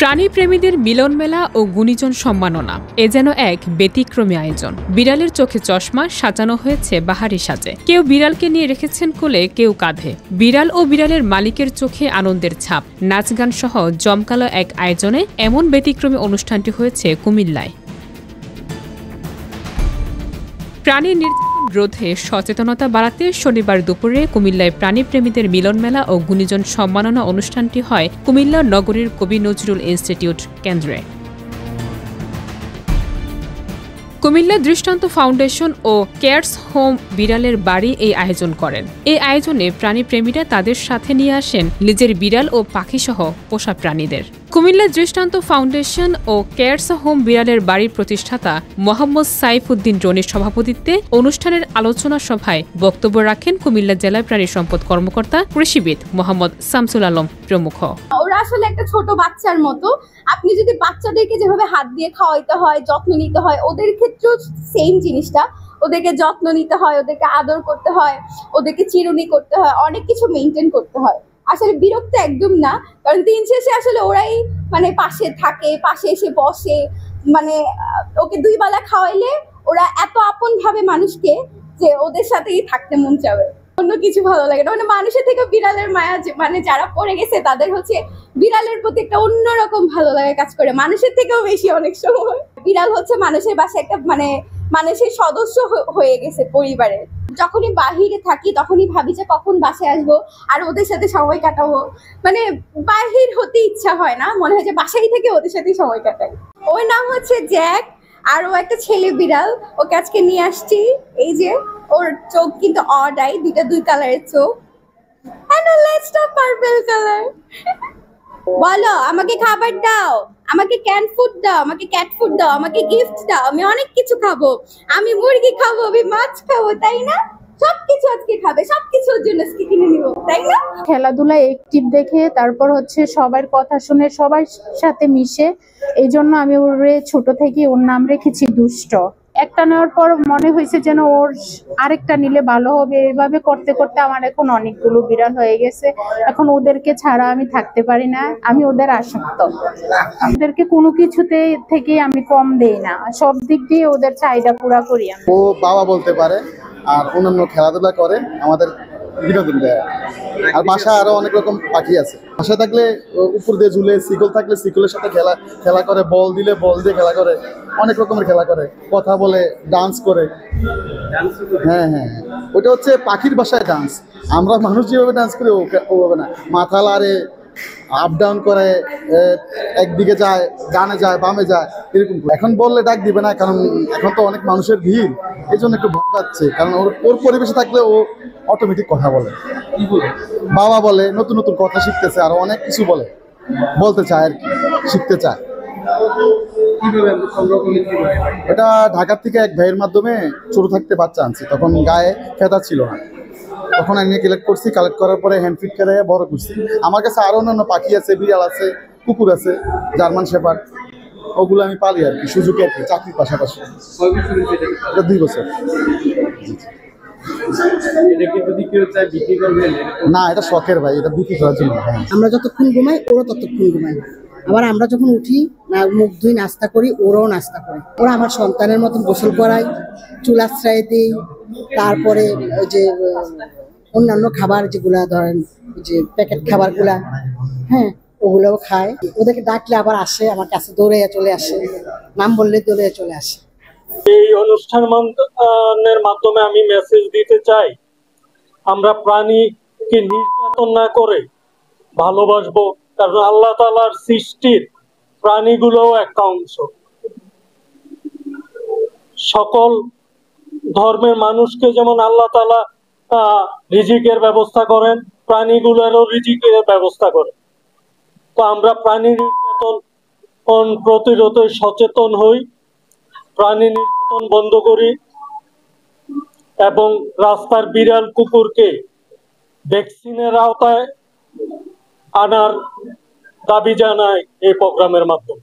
প্রাণীপ্রেমীদের মিলন মেলা ও গুণীজন সম্মাননা এ যেন এক ব্যতিক্রমী আয়োজন। বিড়ালের চোখে চশমা সাজানো হয়েছে বাহারি সাজে। কেউ বিড়ালকে নিয়ে রেখেছেন কোলে, কেউ কাঁধে। বিড়াল ও বিড়ালের মালিকের চোখে আনন্দের ছাপ। নাচ গান সহ জমকালো এক আয়োজনে এমন ব্যতিক্রমী অনুষ্ঠানটি হয়েছে কুমিল্লায়। প্রাণী নির্যাতন রোধে সচেতনতা বাড়াতে শনিবার দুপুরে কুমিল্লায় প্রাণীপ্রেমীদের মিলন মেলা ও গুণীজন সম্মাননা অনুষ্ঠানটি হয় কুমিল্লা নগরীর কবি নজরুল ইনস্টিটিউট কেন্দ্রে। কুমিল্লা দৃষ্টান্ত ফাউন্ডেশন ও কেয়ার্স হোম বিড়ালের বাড়ি এই আয়োজন করেন। এই আয়োজনে প্রাণীপ্রেমীরা তাদের সাথে নিয়ে আসেন নিজের বিড়াল ও পাখিসহ পোষা প্রাণীদের। কুমিল্লা দৃষ্টান্ত ফাউন্ডেশন ও কেয়ার্স হোম বিড়ালের বাড়ির প্রতিষ্ঠাতা মোহাম্মদ সাইফুদ্দিন রনির সভাপতিত্বে অনুষ্ঠানের আলোচনা সভায় বক্তব্য রাখেন কুমিল্লা জেলা প্রাণী সম্পদ কর্মকর্তা কৃষিবিদ মোহাম্মদ শামসুল আলম প্রমুখ। ওরা আসলে একটা ছোট বাচ্চার মতো। আপনি যদি বাচ্চাদেরকে যেভাবে হাত দিয়ে খাওয়াইতে হয়, যত্ন নিতে হয়, ওদের ক্ষেত্রেও সেম জিনিসটা। ওদেরকে যত্ন নিতে হয়, ওদেরকে আদর করতে হয়, ওদেরকে চিরুনি করতে হয়, অনেক কিছু মেনটেন করতে হয়। আসলে বিরক্ত একদম না, কারণ দিন শেষে আসলে ওরাই পাশে থাকে, পাশে এসে বসে। ওকে 2 বেলা খাওয়াইলে ওরা এত আপন ভাবে মানুষকে যে ওদের সাথেই থাকতে মন চাবে। অন্য কিছু ভালো লাগে না। মানুষের থেকে বিড়ালের মায়া যারা পড়ে গেছে তাদের হচ্ছে বিড়ালের প্রতি একটা অন্যরকম ভালো লাগে কাজ করে, মানুষের থেকেও বেশি অনেক সময়। বিড়াল হচ্ছে মানুষের বাসায় একটা মানুষের সদস্য হয়ে গেছে পরিবারের। যখনই বাহিরে থাকি তখনই ভাবি যে কখন বাসায় আসবো আর ওদের সাথে সময় কাটাবো। বাহির হতে ইচ্ছা হয় না, মনে হয় যে বাসায় থেকে ওদের সাথে সময় কাটাই। ওর নাম হচ্ছে জ্যাক, আর ও একটা ছেলে বিড়াল। ওকে আজকে নিয়ে আসছি। এই যে ওর চোখ কিন্তু অডাই, 2 কালারের চোখ। Purple colour. বলো, আমাকে খাবার দাও, আমাকে ক্যান ফুড দাও, আমাকে ক্যাট ফুড দাও, আমাকে গিফট দাও। আমি অনেক কিছু খাবো, আমি মুরগি খাবো, আমি মাছ খাবো, তাই না? সবকিছু আজকে খাবে, সবকিছুর জন্য আজকে কিনে নিব, তাই না? খেলাধুলায় অ্যাক্টিভ দেখে, তারপর হচ্ছে সবার কথা শুনে সবার সাথে মিশে, এই জন্য আমি ওরে ছোট থেকে ওর নাম রেখেছি দুষ্ট। একটা নেওয়ার পর মনে হয়েছে যেন ওর আরেকটা নিলে ভালো হবে। এইভাবে করতে করতে আমার এখন অনেকগুলো বিড়াল হয়ে গেছে। এখন ওদেরকে ছাড়া আমি থাকতে পারি না, আমি ওদের আসক্ত। ওদেরকে কোনো কিছুতে থেকে আমি কম দেই না, সব দিক দিয়ে ওদের চাহিদা পুরা করি। ও বাবা বলতে পারে আর অন্যান্য খেলাধুলা করে, আমাদের বিনোদন দেয়। আর বাসায় আরো অনেক রকম পাখি আছে। বাসায় থাকলে উপর দিয়ে ঝুলে, শিকল থাকলে শিকলের সাথে খেলা করে, বল দিলে বল দিয়ে খেলা করে, অনেক রকমের খেলা করে, কথা বলে, ডান্স করে। হ্যাঁ, ওটা হচ্ছে পাখির বাসায় ডান্স। আমরা মানুষ যেভাবে ডান্স করি ওভাবে না। মাথা লাড়ে, আপ ডাউন করে, একদিকে যায়, ডানে যায়, বামে যায়, এরকম। এখন বললে ডাক দিবে না, কারণ এখন তো অনেক মানুষের ভিড়, এই জন্য একটু ভয় পাচ্ছে। কারণ ওর পরিবেশে থাকলে ও অটোমেটিক কথা বলে, বাবা বলে, নতুন নতুন কথা শিখতেছে, আরো অনেক কিছু বলতে চায় আর কি, শিখতে চায়। এটা ঢাকার থেকে এক ভাইয়ের মাধ্যমে ছোট থাকতে বাচ্চা আনছি, তখন গায়ে ফেদা ছিল না, তখন আমি কালেক্ট করছি। কালেক্ট করার পরে হ্যান্ড ফিট করে বড় করছি। আমার কাছে আরো অন্যান্য পাখি আছে, বিড়াল আছে, কুকুর আছে, জার্মান শেপার্ড, ওগুলো আমি পালি আর কি, সুযোগে আর কি, চাকরির পাশাপাশি। এটা 2 বছর। না, এটা শখের ভাই, এটা বিক্রি করার জন্য। আমরা যতক্ষণ ঘুমাই ওরা ততক্ষণ ঘুমাই। আবার আমরা যখন উঠি, মুখ ধুই, নাস্তা করি, ওরাও নাস্তা করে। ওরা আমার সন্তানের মতন গোসল করাই, চুল আশ্রয় দিই, তারপরে ওই যে অন্যান্য খাবার যেগুলা ধরেন যে প্যাকেট খাবারগুলা, হ্যাঁ, ওগুলোও খায়। ওদেরকে ডাকলে আবার আসে, আমার কাছে দৌড়ে চলে আসে, নাম বললে দৌড়ে চলে আসে। এই অনুষ্ঠানের মাধ্যমে আমি মেসেজ দিতে চাই, আমরা প্রাণীকে নির্যাতন না করে ভালোবাসবো। কারণ আল্লাহ তাআলার সৃষ্টির প্রাণীগুলোও একটা অংশ। সকল ধর্মের মানুষকে যেমন আল্লাহ তাআলা রিজিকের ব্যবস্থা করেন, প্রাণীগুলোরও রিজিকের ব্যবস্থা করেন। তো আমরা প্রাণী নির্যাতন প্রতিরোধে সচেতন হই, প্রাণী নির্যাতন বন্ধ করি এবং রাস্তার বিড়াল কুকুরকে ভ্যাকসিনের আওতায় আনার দাবি জানাই এই প্রোগ্রামের মাধ্যমে।